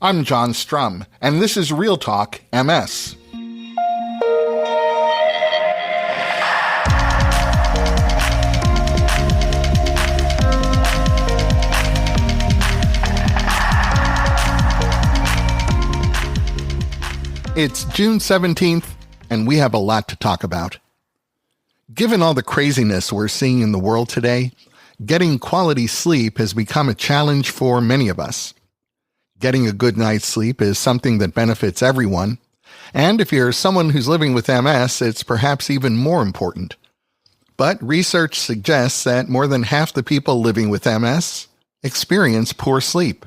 I'm John Strum, and this is Real Talk MS. It's June 17th, and we have a lot to talk about. Given all the craziness we're seeing in the world today, getting quality sleep has become a challenge for many of us. Getting a good night's sleep is something that benefits everyone, and if you're someone who's living with MS, it's perhaps even more important. But research suggests that more than half the people living with MS experience poor sleep.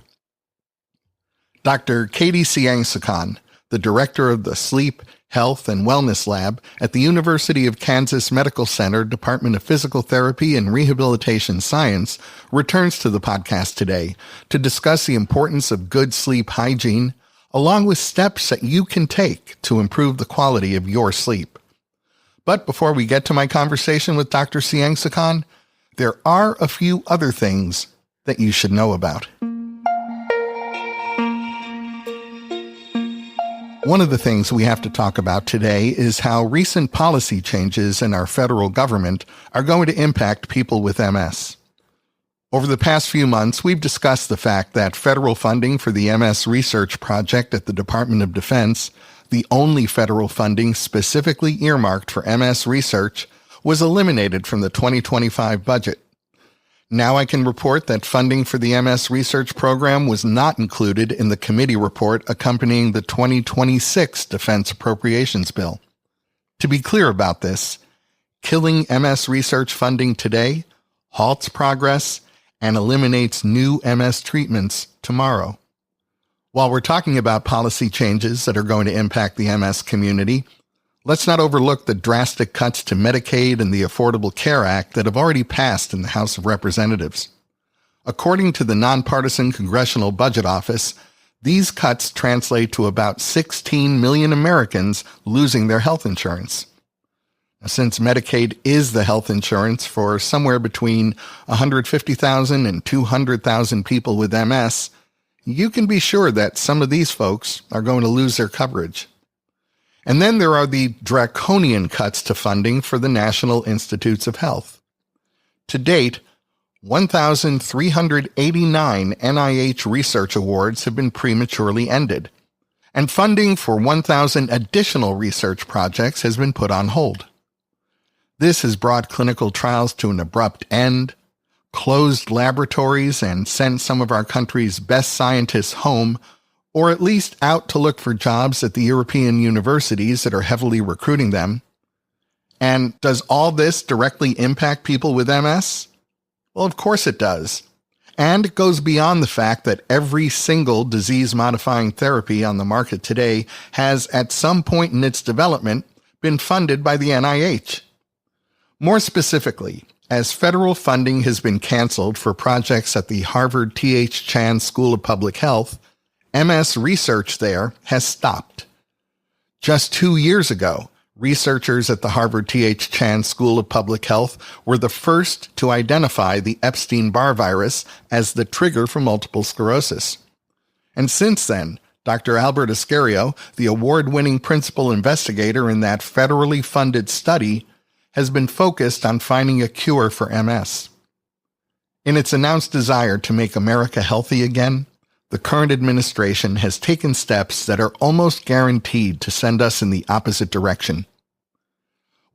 Dr. Katie Siengsukon, the director of the Sleep, Health, and Wellness Lab at the University of Kansas Medical Center Department of Physical Therapy and Rehabilitation Science, returns to the podcast today to discuss the importance of good sleep hygiene, along with steps that you can take to improve the quality of your sleep. But before we get to my conversation with Dr. Siengsukon, there are a few other things that you should know about. One of the things we have to talk about today is how recent policy changes in our federal government are going to impact people with MS. Over the past few months, we've discussed the fact that federal funding for the MS research project at the Department of Defense, the only federal funding specifically earmarked for MS research, was eliminated from the 2025 budget. Now I can report that funding for the MS research program was not included in the committee report accompanying the 2026 Defense Appropriations Bill. To be clear about this, killing MS research funding today halts progress and eliminates new MS treatments tomorrow. While we're talking about policy changes that are going to impact the MS community, let's not overlook the drastic cuts to Medicaid and the Affordable Care Act that have already passed in the House of Representatives. According to the Nonpartisan Congressional Budget Office, these cuts translate to about 16 million Americans losing their health insurance. Now, since Medicaid is the health insurance for somewhere between 150,000 and 200,000 people with MS, you can be sure that some of these folks are going to lose their coverage. And then there are the draconian cuts to funding for the National Institutes of Health. To date, 1,389 NIH research awards have been prematurely ended, and funding for 1,000 additional research projects has been put on hold. This has brought clinical trials to an abrupt end, closed laboratories, and sent some of our country's best scientists home, or at least out to look for jobs at the European universities that are heavily recruiting them. And does all this directly impact people with MS? Well, of course it does. And it goes beyond the fact that every single disease-modifying therapy on the market today has, at some point in its development, been funded by the NIH. More specifically, as federal funding has been canceled for projects at the Harvard T.H. Chan School of Public Health, MS research there has stopped. Just 2 years ago, researchers at the Harvard T.H. Chan School of Public Health were the first to identify the Epstein-Barr virus as the trigger for multiple sclerosis. And since then, Dr. Albert Ascario, the award-winning principal investigator in that federally funded study, has been focused on finding a cure for MS. In its announced desire to make America healthy again, the current administration has taken steps that are almost guaranteed to send us in the opposite direction.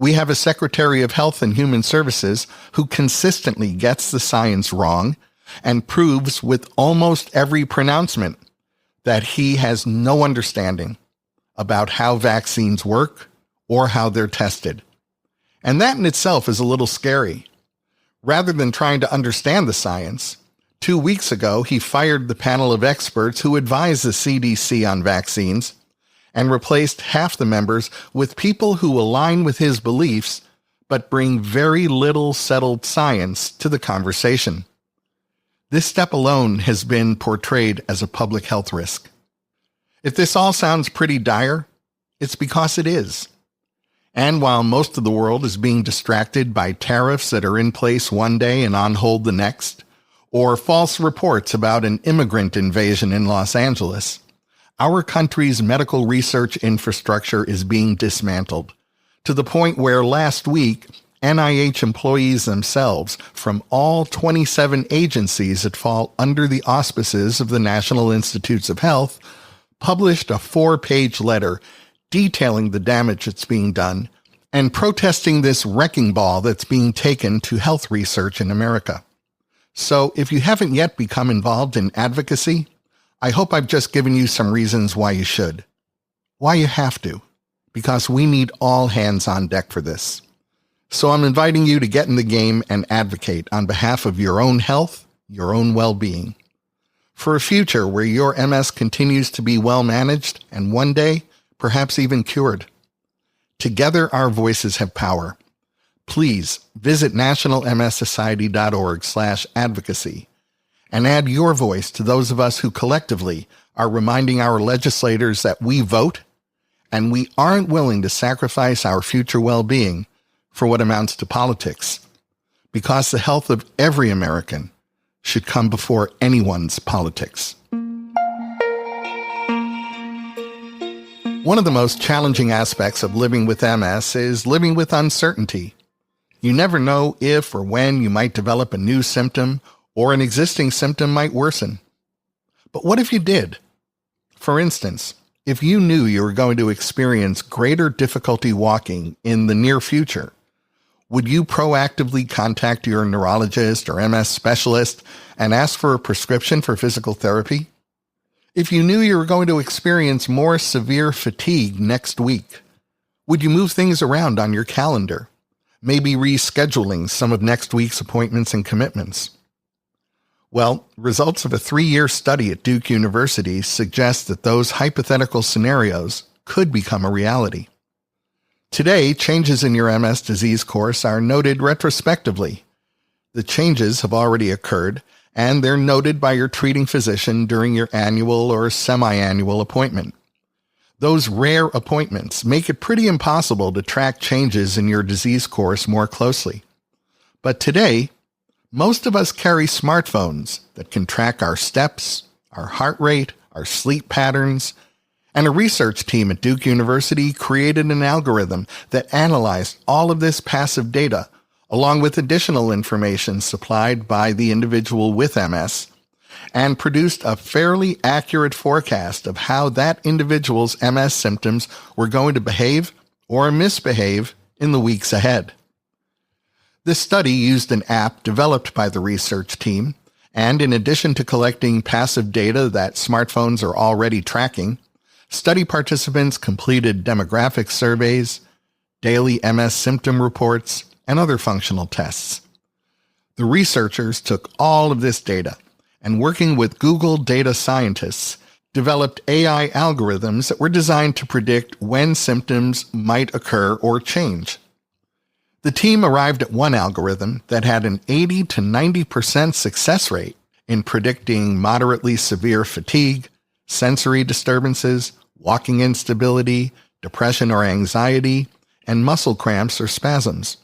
We have a Secretary of Health and Human Services who consistently gets the science wrong and proves with almost every pronouncement that he has no understanding about how vaccines work or how they're tested. And that in itself is a little scary. Rather than trying to understand the science, 2 weeks ago, he fired the panel of experts who advised the CDC on vaccines and replaced half the members with people who align with his beliefs but bring very little settled science to the conversation. This step alone has been portrayed as a public health risk. If this all sounds pretty dire, it's because it is. And while most of the world is being distracted by tariffs that are in place one day and on hold the next, or false reports about an immigrant invasion in Los Angeles, Our country's medical research infrastructure is being dismantled, to the point where last week, NIH employees themselves from all 27 agencies that fall under the auspices of the National Institutes of Health published a 4-page letter detailing the damage that's being done and protesting this wrecking ball that's being taken to health research in America. So if you haven't yet become involved in advocacy, I hope I've just given you some reasons why you should. Why you have to. Because we need all hands on deck for this. So I'm inviting you to get in the game and advocate on behalf of your own health, your own well-being. For a future where your MS continues to be well managed and one day, perhaps even cured. Together our voices have power. Please visit nationalmssociety.org/advocacy and add your voice to those of us who collectively are reminding our legislators that we vote and we aren't willing to sacrifice our future well-being for what amounts to politics, because the health of every American should come before anyone's politics. One of the most challenging aspects of living with MS is living with uncertainty. You never know if or when you might develop a new symptom or an existing symptom might worsen. But what if you did? For instance, if you knew you were going to experience greater difficulty walking in the near future, would you proactively contact your neurologist or MS specialist and ask for a prescription for physical therapy? If you knew you were going to experience more severe fatigue next week, would you move things around on your calendar, maybe rescheduling some of next week's appointments and commitments? Well, results of a 3-year study at Duke University suggest that those hypothetical scenarios could become a reality. Today, changes in your MS disease course are noted retrospectively. The changes have already occurred, and they're noted by your treating physician during your annual or semi-annual appointment. Those rare appointments make it pretty impossible to track changes in your disease course more closely. But today, most of us carry smartphones that can track our steps, our heart rate, our sleep patterns, and a research team at Duke University created an algorithm that analyzed all of this passive data, along with additional information supplied by the individual with MS, and produced a fairly accurate forecast of how that individual's MS symptoms were going to behave or misbehave in the weeks ahead. This study used an app developed by the research team, and in addition to collecting passive data that smartphones are already tracking, study participants completed demographic surveys, daily MS symptom reports, and other functional tests. The researchers took all of this data and, working with Google data scientists, developed AI algorithms that were designed to predict when symptoms might occur or change. The team arrived at one algorithm that had an 80 to 90% success rate in predicting moderately severe fatigue, sensory disturbances, walking instability, depression or anxiety, and muscle cramps or spasms.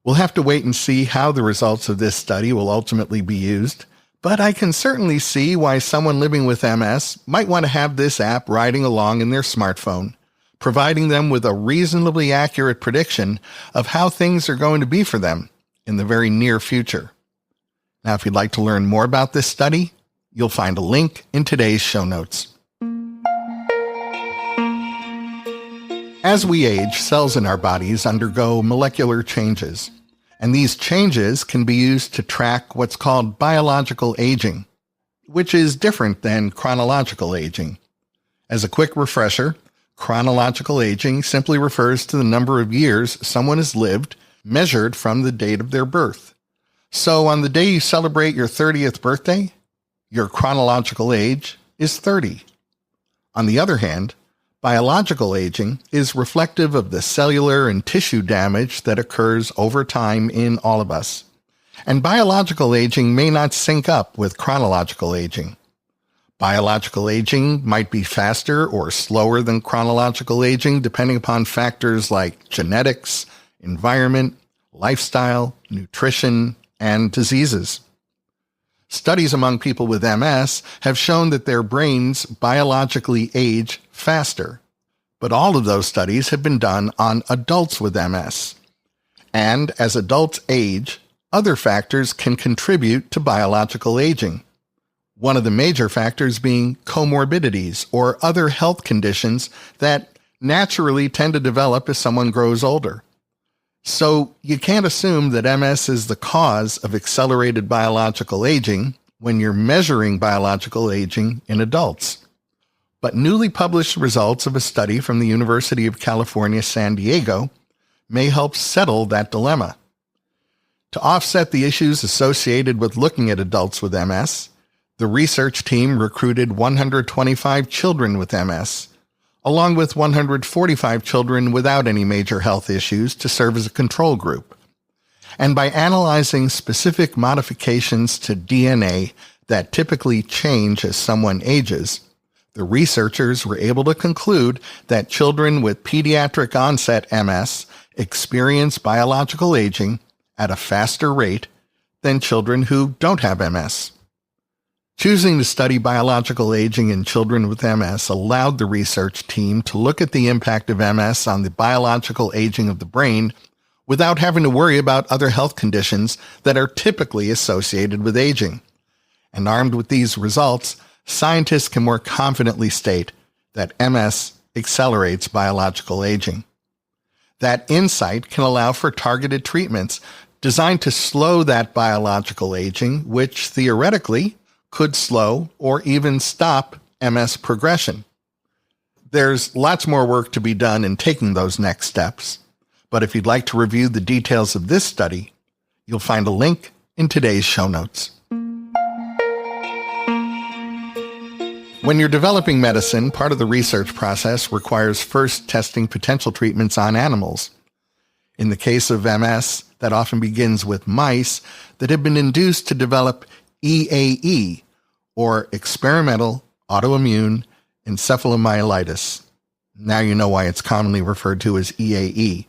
We'll have to wait and see how the results of this study will ultimately be used, but I can certainly see why someone living with MS might want to have this app riding along in their smartphone, providing them with a reasonably accurate prediction of how things are going to be for them in the very near future. Now, if you'd like to learn more about this study, you'll find a link in today's show notes. As we age, cells in our bodies undergo molecular changes, and these changes can be used to track what's called biological aging, which is different than chronological aging. As a quick refresher, chronological aging simply refers to the number of years someone has lived, measured from the date of their birth. So on the day you celebrate your 30th birthday, your chronological age is 30. On the other hand, biological aging is reflective of the cellular and tissue damage that occurs over time in all of us. And biological aging may not sync up with chronological aging. Biological aging might be faster or slower than chronological aging depending upon factors like genetics, environment, lifestyle, nutrition, and diseases. Studies among people with MS have shown that their brains biologically age faster. But all of those studies have been done on adults with MS. And as adults age, other factors can contribute to biological aging. One of the major factors being comorbidities or other health conditions that naturally tend to develop as someone grows older. So you can't assume that MS is the cause of accelerated biological aging when you're measuring biological aging in adults. But newly published results of a study from the University of California, San Diego may help settle that dilemma. To offset the issues associated with looking at adults with MS, the research team recruited 125 children with MS, along with 145 children without any major health issues to serve as a control group. And by analyzing specific modifications to DNA that typically change as someone ages, the researchers were able to conclude that children with pediatric onset MS experience biological aging at a faster rate than children who don't have MS. Choosing to study biological aging in children with MS allowed the research team to look at the impact of MS on the biological aging of the brain without having to worry about other health conditions that are typically associated with aging. And armed with these results, scientists can more confidently state that MS accelerates biological aging. That insight can allow for targeted treatments designed to slow that biological aging, which theoretically could slow or even stop MS progression. There's lots more work to be done in taking those next steps, but if you'd like to review the details of this study, you'll find a link in today's show notes. When you're developing medicine, part of the research process requires first testing potential treatments on animals. In the case of MS, that often begins with mice that have been induced to develop EAE, or experimental autoimmune encephalomyelitis. Now you know why it's commonly referred to as EAE.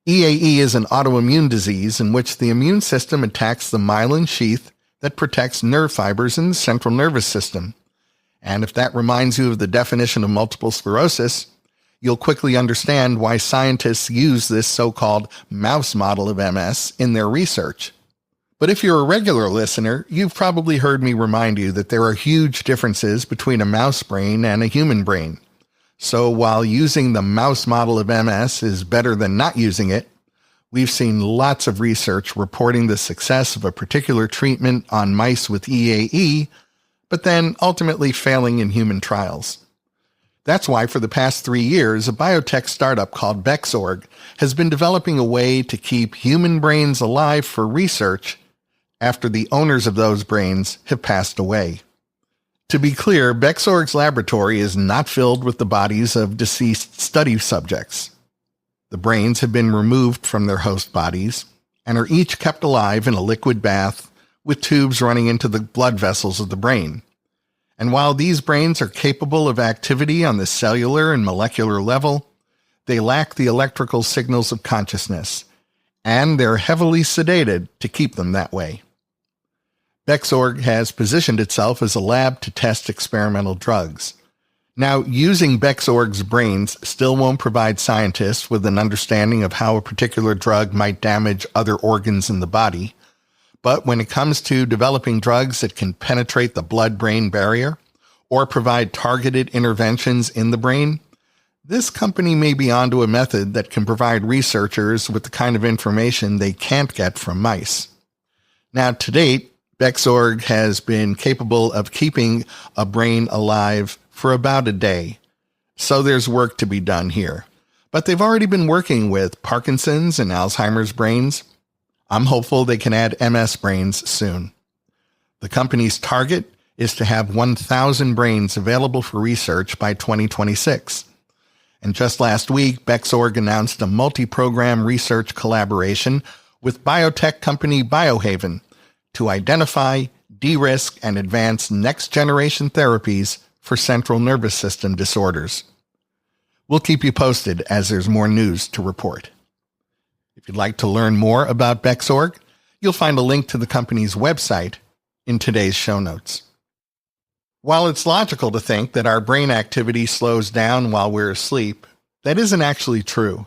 EAE is an autoimmune disease in which the immune system attacks the myelin sheath that protects nerve fibers in the central nervous system. And if that reminds you of the definition of multiple sclerosis, you'll quickly understand why scientists use this so-called mouse model of MS in their research. But if you're a regular listener, you've probably heard me remind you that there are huge differences between a mouse brain and a human brain. So while using the mouse model of MS is better than not using it, we've seen lots of research reporting the success of a particular treatment on mice with EAE, but then ultimately failing in human trials. That's why for the past 3 years, a biotech startup called Bexorg has been developing a way to keep human brains alive for research after the owners of those brains have passed away. To be clear, Bexorg's laboratory is not filled with the bodies of deceased study subjects. The brains have been removed from their host bodies and are each kept alive in a liquid bath with tubes running into the blood vessels of the brain. And while these brains are capable of activity on the cellular and molecular level, they lack the electrical signals of consciousness, and they're heavily sedated to keep them that way. Bexorg has positioned itself as a lab to test experimental drugs. Now, using Bexorg's brains still won't provide scientists with an understanding of how a particular drug might damage other organs in the body. But when it comes to developing drugs that can penetrate the blood-brain barrier or provide targeted interventions in the brain, this company may be onto a method that can provide researchers with the kind of information they can't get from mice. Now, to date, Bexorg has been capable of keeping a brain alive for about a day, so there's work to be done here. But they've already been working with Parkinson's and Alzheimer's brains. I'm hopeful they can add MS brains soon. The company's target is to have 1,000 brains available for research by 2026. And just last week, Bexorg announced a multi-program research collaboration with biotech company Biohaven to identify, de-risk, and advance next-generation therapies for central nervous system disorders. We'll keep you posted as there's more news to report. If you'd like to learn more about Bexorg, you'll find a link to the company's website in today's show notes. While it's logical to think that our brain activity slows down while we're asleep, that isn't actually true.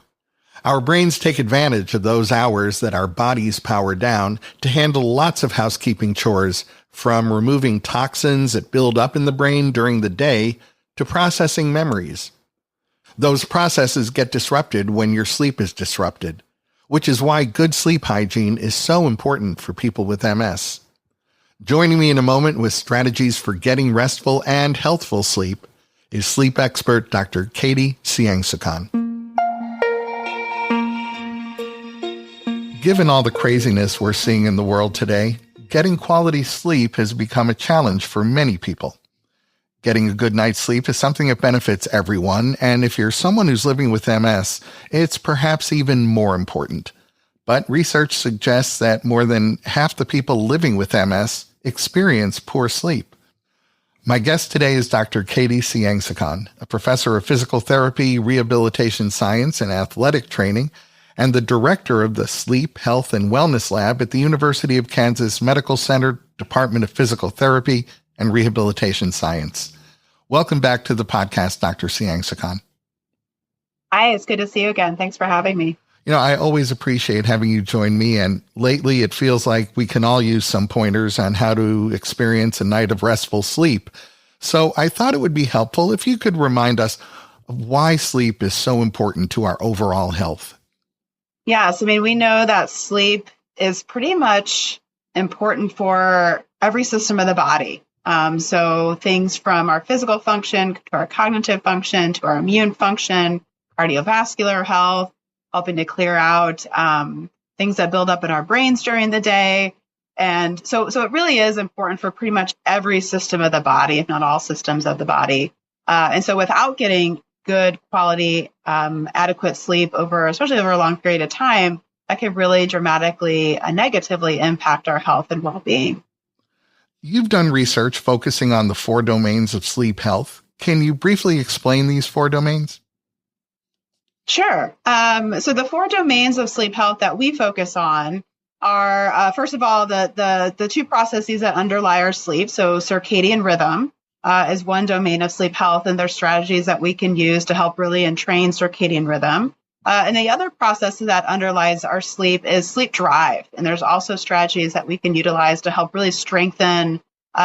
Our brains take advantage of those hours that our bodies power down to handle lots of housekeeping chores, from removing toxins that build up in the brain during the day to processing memories. Those processes get disrupted when your sleep is disrupted, which is why good sleep hygiene is so important for people with MS. Joining me in a moment with strategies for getting restful and healthful sleep is sleep expert Dr. Katie Siengsukon. Given all the craziness we're seeing in the world today, getting quality sleep has become a challenge for many people. Getting a good night's sleep is something that benefits everyone, and if you're someone who's living with MS, it's perhaps even more important. But research suggests that more than half the people living with MS experience poor sleep. My guest today is Dr. Katie Siengsukon, a professor of physical therapy, rehabilitation science, and athletic training, and the director of the Sleep, Health, and Wellness Lab at the University of Kansas Medical Center Department of Physical Therapy and Rehabilitation Science. Welcome back to the podcast, Dr. Siengsukon. Hi, it's good to see you again. Thanks for having me. I always appreciate having you join me, and lately it feels like we can all use some pointers on how to experience a night of restful sleep. So I thought it would be helpful if you could remind us of why sleep is so important to our overall health. Yes, we know that sleep is pretty much important for every system of the body. So things from our physical function to our cognitive function to our immune function, cardiovascular health, helping to clear out things that build up in our brains during the day. And so it really is important for pretty much every system of the body, if not all systems of the body. And so without getting good quality, adequate sleep especially over a long period of time, that could really dramatically negatively impact our health and well-being. You've done research focusing on the 4 domains of sleep health. Can you briefly explain these 4 domains? Sure. So the 4 domains of sleep health that we focus on are, first of all, the 2 processes that underlie our sleep. So circadian rhythm is one domain of sleep health, and there's strategies that we can use to help really entrain circadian rhythm. And the other process that underlies our sleep is sleep drive. And there's also strategies that we can utilize to help really strengthen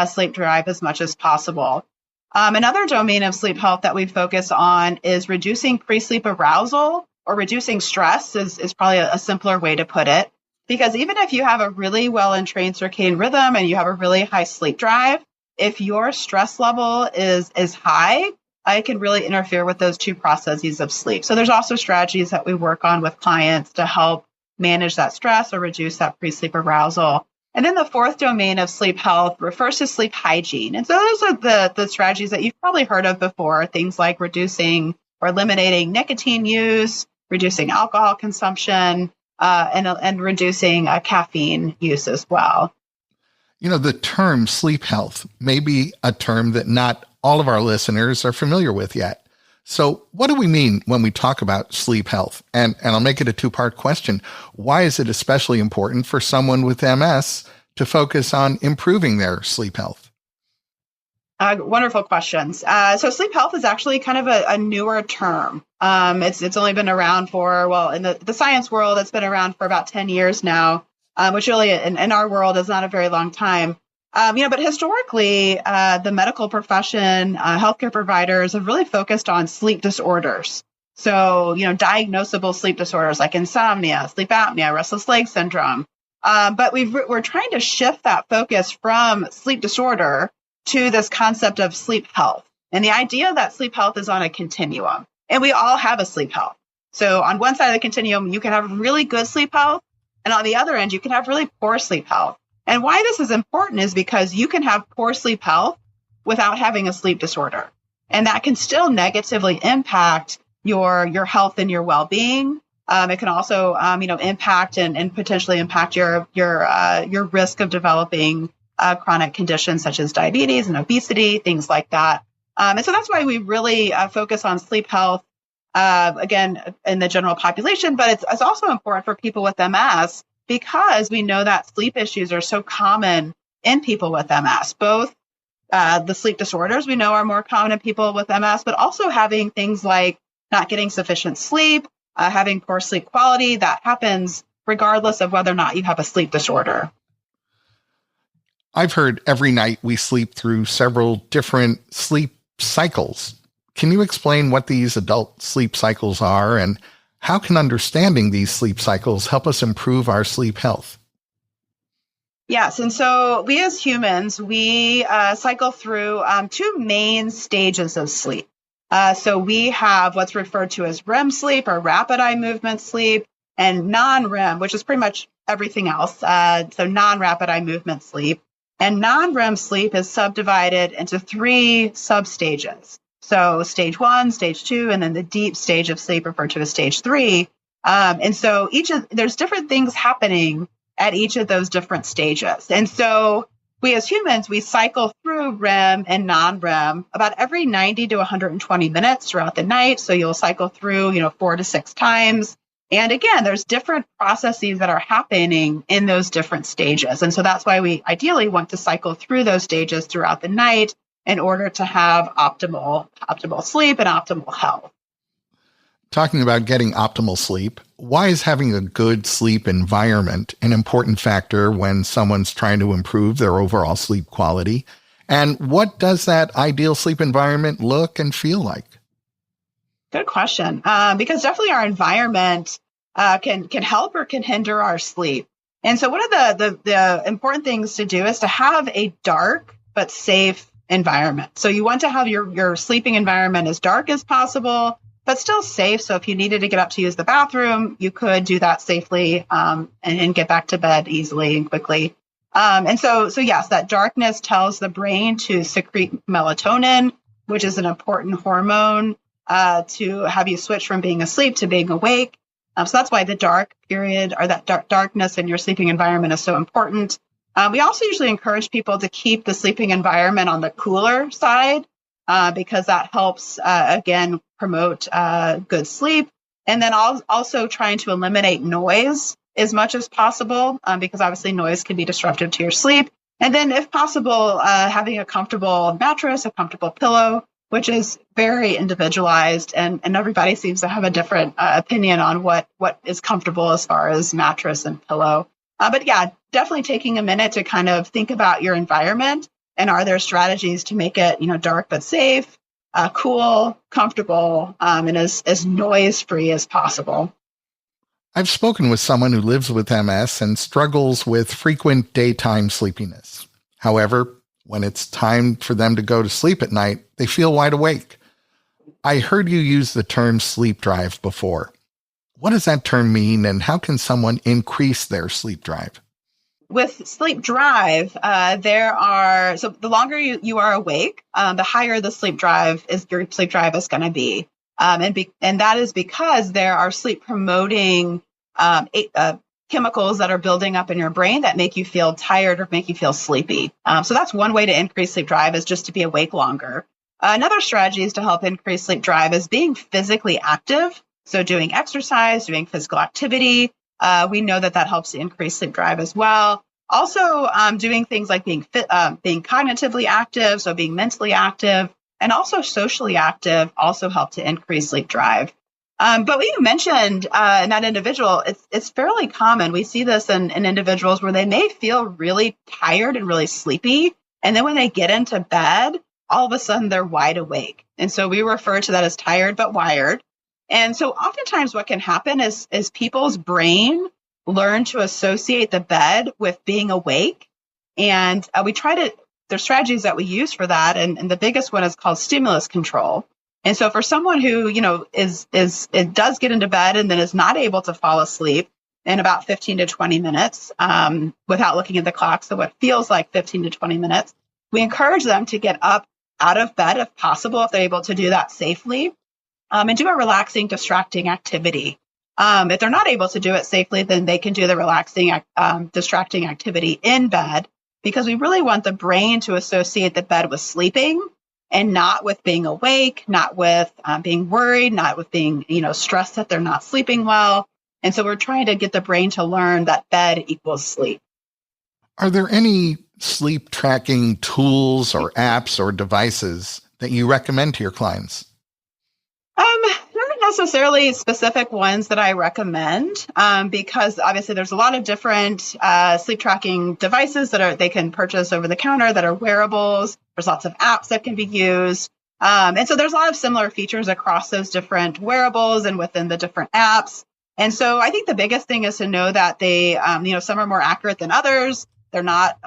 sleep drive as much as possible. Another domain of sleep health that we focus on is reducing pre-sleep arousal, or reducing stress is probably a simpler way to put it. Because even if you have a really well-entrained circadian rhythm and you have a really high sleep drive, if your stress level is high, it can really interfere with those 2 processes of sleep. So there's also strategies that we work on with clients to help manage that stress or reduce that pre-sleep arousal. And then the 4th domain of sleep health refers to sleep hygiene. And so those are the strategies that you've probably heard of before, things like reducing or eliminating nicotine use, reducing alcohol consumption, and reducing caffeine use as well. The term sleep health may be a term that not all of our listeners are familiar with yet. So what do we mean when we talk about sleep health? And I'll make it a 2-part question. Why is it especially important for someone with MS to focus on improving their sleep health? Wonderful questions. So sleep health is actually kind of a newer term. It's only been around in the science world, it's been around for about 10 years now, which really in our world is not a very long time. But historically, the medical profession, healthcare providers have really focused on sleep disorders. So, diagnosable sleep disorders like insomnia, sleep apnea, restless leg syndrome. But we're trying to shift that focus from sleep disorder to this concept of sleep health. And the idea that sleep health is on a continuum, and we all have a sleep health. So on one side of the continuum, you can have really good sleep health, and on the other end, you can have really poor sleep health. And why this is important is because you can have poor sleep health without having a sleep disorder. And that can still negatively impact your health and your well-being. It can also, impact and potentially impact your risk of developing chronic conditions such as diabetes and obesity, things like that. And so that's why we really focus on sleep health, again, in the general population. But it's also important for people with MS, because we know that sleep issues are so common in people with MS, both the sleep disorders we know are more common in people with MS, but also having things like not getting sufficient sleep, having poor sleep quality. That happens regardless of whether or not you have a sleep disorder. I've heard every night we sleep through several different sleep cycles. Can you explain what these adult sleep cycles are, and how can understanding these sleep cycles help us improve our sleep health? Yes, and so we as humans, we cycle through two main stages of sleep. So we have what's referred to as REM sleep, or rapid eye movement sleep, and non-REM, which is pretty much everything else. So non-rapid eye movement sleep. And non-REM sleep is subdivided into three substages. So stage 1, stage 2, and then the deep stage of sleep referred to as stage 3. And so there's different things happening at each of those different stages. And so we as humans, we cycle through REM and non-REM about every 90 to 120 minutes throughout the night. So you'll cycle through, 4 to 6 times. And again, there's different processes that are happening in those different stages. And so that's why we ideally want to cycle through those stages throughout the night in order to have optimal sleep and optimal health. Talking about getting optimal sleep, why is having a good sleep environment an important factor when someone's trying to improve their overall sleep quality? And what does that ideal sleep environment look and feel like? Good question. Because definitely our environment can help or can hinder our sleep. And so one of the important things to do is to have a dark but safe environment. So you want to have your sleeping environment as dark as possible, but still safe. So if you needed to get up to use the bathroom, you could do that safely and get back to bed easily and quickly. And so yes, that darkness tells the brain to secrete melatonin, which is an important hormone to have you switch from being asleep to being awake. So that's why the dark period, or that darkness in your sleeping environment, is so important. We also usually encourage people to keep the sleeping environment on the cooler side because that helps, again, promote good sleep. And then also trying to eliminate noise as much as possible because obviously noise can be disruptive to your sleep. And then if possible, having a comfortable mattress, a comfortable pillow, which is very individualized, and everybody seems to have a different opinion on what is comfortable as far as mattress and pillow. But yeah, definitely taking a minute to kind of think about your environment, and are there strategies to make it, dark but safe, cool, comfortable, and as noise-free as possible. I've spoken with someone who lives with MS and struggles with frequent daytime sleepiness. However, when it's time for them to go to sleep at night, they feel wide awake. I heard you use the term sleep drive before. What does that term mean, and how can someone increase their sleep drive? With sleep drive, so the longer you are awake, the higher your sleep drive is going to be. And that is because there are sleep promoting chemicals that are building up in your brain that make you feel tired or make you feel sleepy. So that's one way to increase sleep drive, is just to be awake longer. Another strategy is to help increase sleep drive is being physically active. So doing exercise, doing physical activity. We know that helps to increase sleep drive as well. Also, doing things like being cognitively active, so being mentally active, and also socially active also help to increase sleep drive. But what you mentioned in that individual, it's fairly common. We see this in individuals where they may feel really tired and really sleepy, and then when they get into bed, all of a sudden they're wide awake. And so we refer to that as tired but wired. And so oftentimes what can happen is people's brain learn to associate the bed with being awake. And there's strategies that we use for that. And the biggest one is called stimulus control. And so for someone who, it does get into bed and then is not able to fall asleep in about 15 to 20 minutes without looking at the clock, so what feels like 15 to 20 minutes, we encourage them to get up out of bed if possible, if they're able to do that safely. And do a relaxing, distracting activity. If they're not able to do it safely, then they can do the relaxing, distracting activity in bed, because we really want the brain to associate the bed with sleeping and not with being awake, not with being worried, not with being, stressed that they're not sleeping well. And so we're trying to get the brain to learn that bed equals sleep. Are there any sleep tracking tools or apps or devices that you recommend to your clients? Not necessarily specific ones that I recommend, because obviously there's a lot of different sleep tracking devices they can purchase over the counter that are wearables. There's lots of apps that can be used. And so there's a lot of similar features across those different wearables and within the different apps. And so I think the biggest thing is to know that they, some are more accurate than others. They're not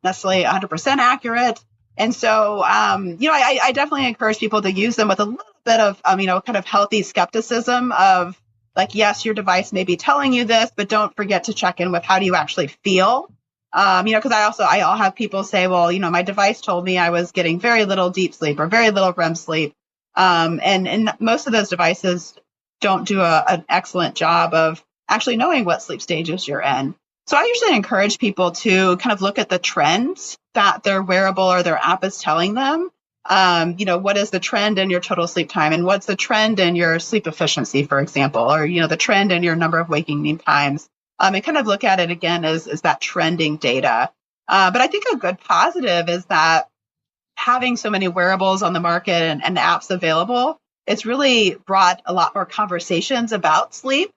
necessarily 100% accurate. And so, I definitely encourage people to use them with a little bit of, kind of healthy skepticism of like, yes, your device may be telling you this, but don't forget to check in with how do you actually feel? Because I'll have people say, well, my device told me I was getting very little deep sleep or very little REM sleep. And most of those devices don't do an excellent job of actually knowing what sleep stages you're in. So I usually encourage people to kind of look at the trends that their wearable or their app is telling them. What is the trend in your total sleep time, and what's the trend in your sleep efficiency, for example, or, the trend in your number of waking times. And kind of look at it again as that trending data. But I think a good positive is that having so many wearables on the market and apps available, it's really brought a lot more conversations about sleep.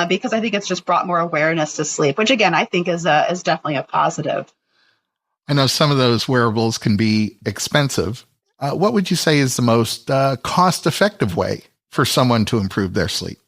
Because I think it's just brought more awareness to sleep, which again, I think is definitely a positive. I know some of those wearables can be expensive. What would you say is the most cost-effective way for someone to improve their sleep?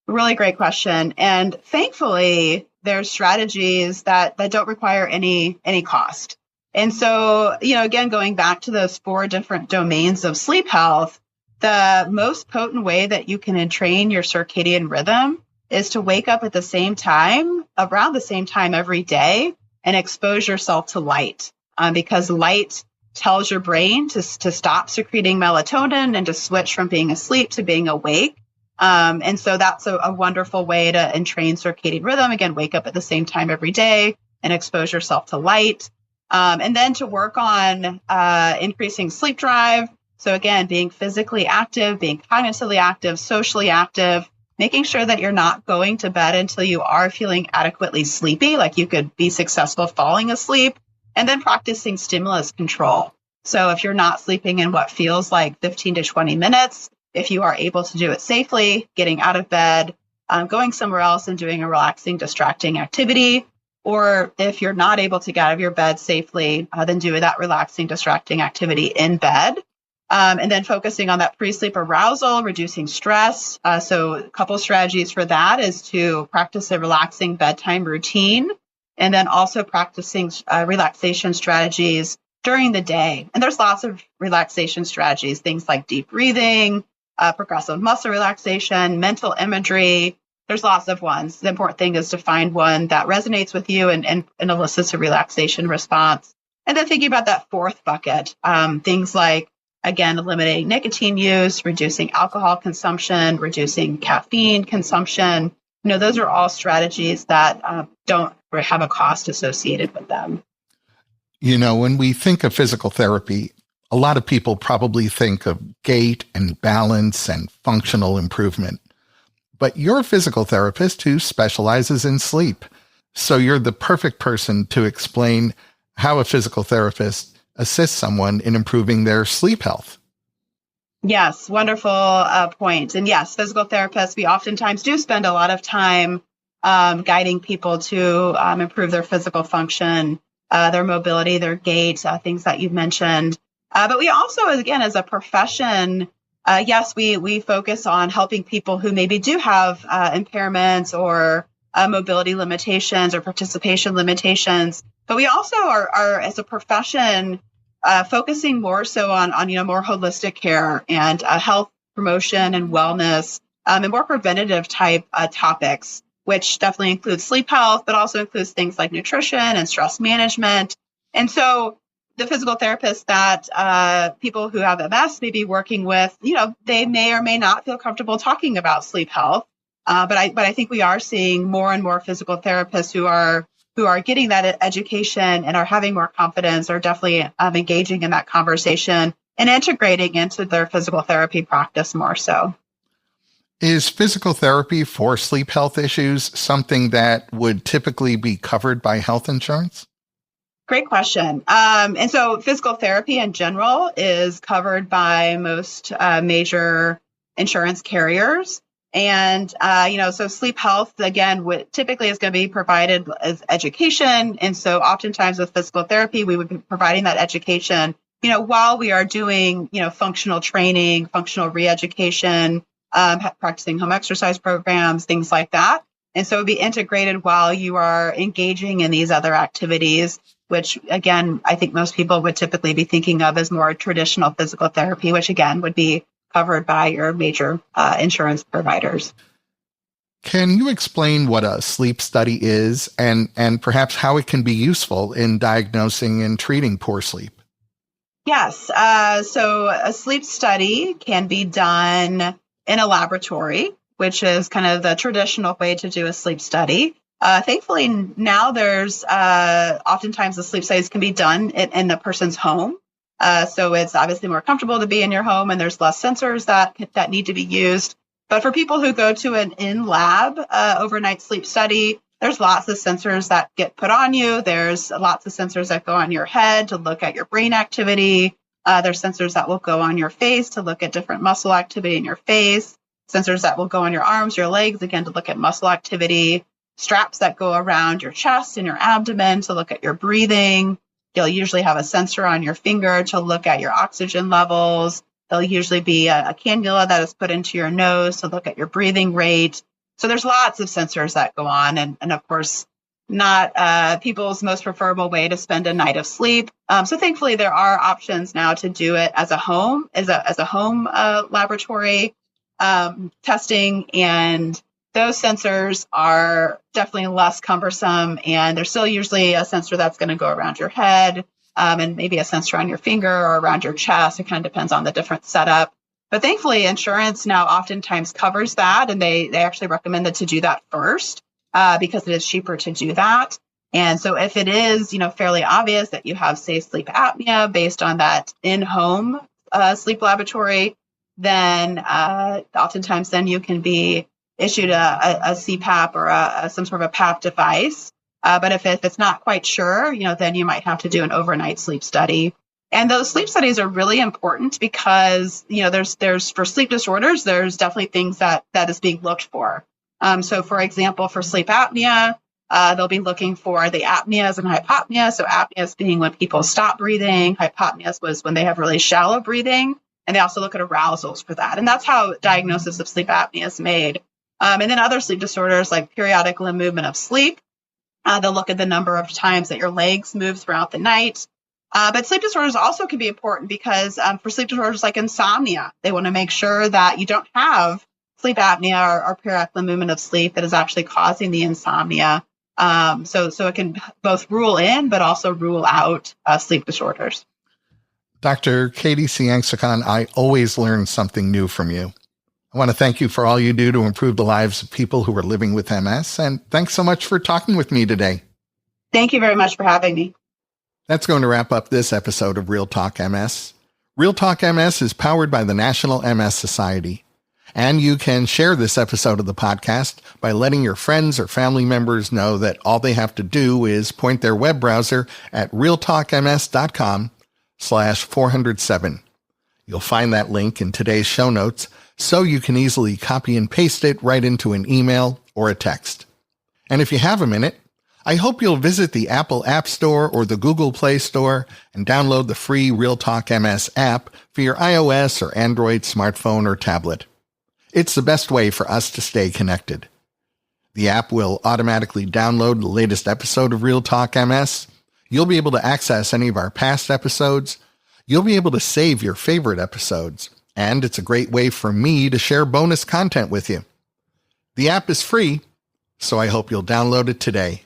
Really great question. And thankfully, there's strategies that don't require any cost. And so, again, going back to those 4 different domains of sleep health, the most potent way that you can entrain your circadian rhythm is to wake up at the same time, around the same time every day, and expose yourself to light, because light tells your brain to stop secreting melatonin and to switch from being asleep to being awake. And so that's a wonderful way to entrain circadian rhythm. Again, wake up at the same time every day and expose yourself to light. And then to work on increasing sleep drive. So again, being physically active, being cognitively active, socially active, making sure that you're not going to bed until you are feeling adequately sleepy, like you could be successful falling asleep, and then practicing stimulus control. So if you're not sleeping in what feels like 15 to 20 minutes, if you are able to do it safely, getting out of bed, going somewhere else and doing a relaxing, distracting activity, or if you're not able to get out of your bed safely, then do that relaxing, distracting activity in bed. And then focusing on that pre-sleep arousal, reducing stress. So a couple of strategies for that is to practice a relaxing bedtime routine, and then also practicing relaxation strategies during the day. And there's lots of relaxation strategies, things like deep breathing, progressive muscle relaxation, mental imagery. There's lots of ones. The important thing is to find one that resonates with you and elicits a relaxation response. And then thinking about that 4th bucket, things like, again, eliminating nicotine use, reducing alcohol consumption, reducing caffeine consumption. Those are all strategies that don't have a cost associated with them. When we think of physical therapy, a lot of people probably think of gait and balance and functional improvement. But you're a physical therapist who specializes in sleep. So you're the perfect person to explain how a physical therapist assist someone in improving their sleep health. Yes, wonderful point. And yes, physical therapists, we oftentimes do spend a lot of time guiding people to improve their physical function, their mobility, their gait, things that you've mentioned. But we also, again, as a profession, yes, we focus on helping people who maybe do have impairments or mobility limitations or participation limitations. But we also are as a profession, focusing more so on more holistic care and health promotion and wellness and more preventative type topics, which definitely includes sleep health, but also includes things like nutrition and stress management. And so the physical therapists that people who have MS may be working with, they may or may not feel comfortable talking about sleep health. But I think we are seeing more and more physical therapists who are getting that education and are having more confidence, are definitely engaging in that conversation and integrating into their physical therapy practice more so. Is physical therapy for sleep health issues something that would typically be covered by health insurance? Great question. And so physical therapy in general is covered by most major insurance carriers. And, so sleep health, again, typically is going to be provided as education. And so oftentimes with physical therapy, we would be providing that education, while we are doing, functional training, functional re-education, practicing home exercise programs, things like that. And so it would be integrated while you are engaging in these other activities, which, again, I think most people would typically be thinking of as more traditional physical therapy, which, again, would be covered by your major insurance providers. Can you explain what a sleep study is and perhaps how it can be useful in diagnosing and treating poor sleep? Yes. So a sleep study can be done in a laboratory, which is kind of the traditional way to do a sleep study. Thankfully, now there's oftentimes the sleep studies can be done in a person's home. So it's obviously more comfortable to be in your home, and there's less sensors that need to be used. But for people who go to an in-lab overnight sleep study, there's lots of sensors that get put on you. There's lots of sensors that go on your head to look at your brain activity. There's sensors that will go on your face to look at different muscle activity in your face. Sensors that will go on your arms, your legs, again, to look at muscle activity. Straps that go around your chest and your abdomen to look at your breathing. You'll usually have a sensor on your finger to look at your oxygen levels. There'll usually be a cannula that is put into your nose to look at your breathing rate. So there's lots of sensors that go on. And of course, not people's most preferable way to spend a night of sleep. So thankfully, there are options now to do it as a home laboratory testing. And those sensors are definitely less cumbersome. And there's still usually a sensor that's going to go around your head and maybe a sensor on your finger or around your chest. It kind of depends on the different setup. But thankfully, insurance now oftentimes covers that. And they actually recommended to do that first because it is cheaper to do that. And so if it is, fairly obvious that you have, say, sleep apnea based on that in-home sleep laboratory, then oftentimes then you can be issued a CPAP or some sort of a PAP device. But if it's not quite sure, then you might have to do an overnight sleep study. And those sleep studies are really important because, there's for sleep disorders, there's definitely things that is being looked for. So for example, for sleep apnea, they'll be looking for the apneas and hypopneas. So apneas being when people stop breathing, hypopneas was when they have really shallow breathing. And they also look at arousals for that. And that's how diagnosis of sleep apnea is made. And then other sleep disorders like periodic limb movement of sleep, they'll look at the number of times that your legs move throughout the night. But sleep disorders also can be important because for sleep disorders like insomnia, they want to make sure that you don't have sleep apnea or periodic limb movement of sleep that is actually causing the insomnia. So it can both rule in but also rule out sleep disorders. Dr. Katie Siengsukon, I always learn something new from you. I want to thank you for all you do to improve the lives of people who are living with MS, and thanks so much for talking with me today. Thank you very much for having me. That's going to wrap up this episode of Real Talk MS. Real Talk MS is powered by the National MS Society, and you can share this episode of the podcast by letting your friends or family members know that all they have to do is point their web browser at realtalkms.com/407. You'll find that link in today's show notes, so you can easily copy and paste it right into an email or a text. And if you have a minute, I hope you'll visit the Apple App Store or the Google Play Store and download the free Real Talk MS app for your iOS or Android smartphone or tablet. It's the best way for us to stay connected. The app will automatically download the latest episode of Real Talk MS. You'll be able to access any of our past episodes. You'll be able to save your favorite episodes. And it's a great way for me to share bonus content with you. The app is free, so I hope you'll download it today.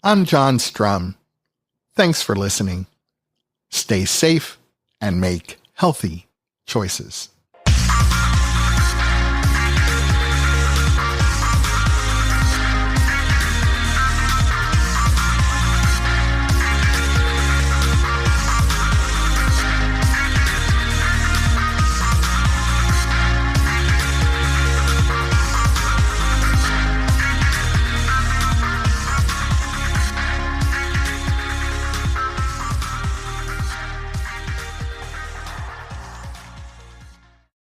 I'm John Strum. Thanks for listening. Stay safe and make healthy choices.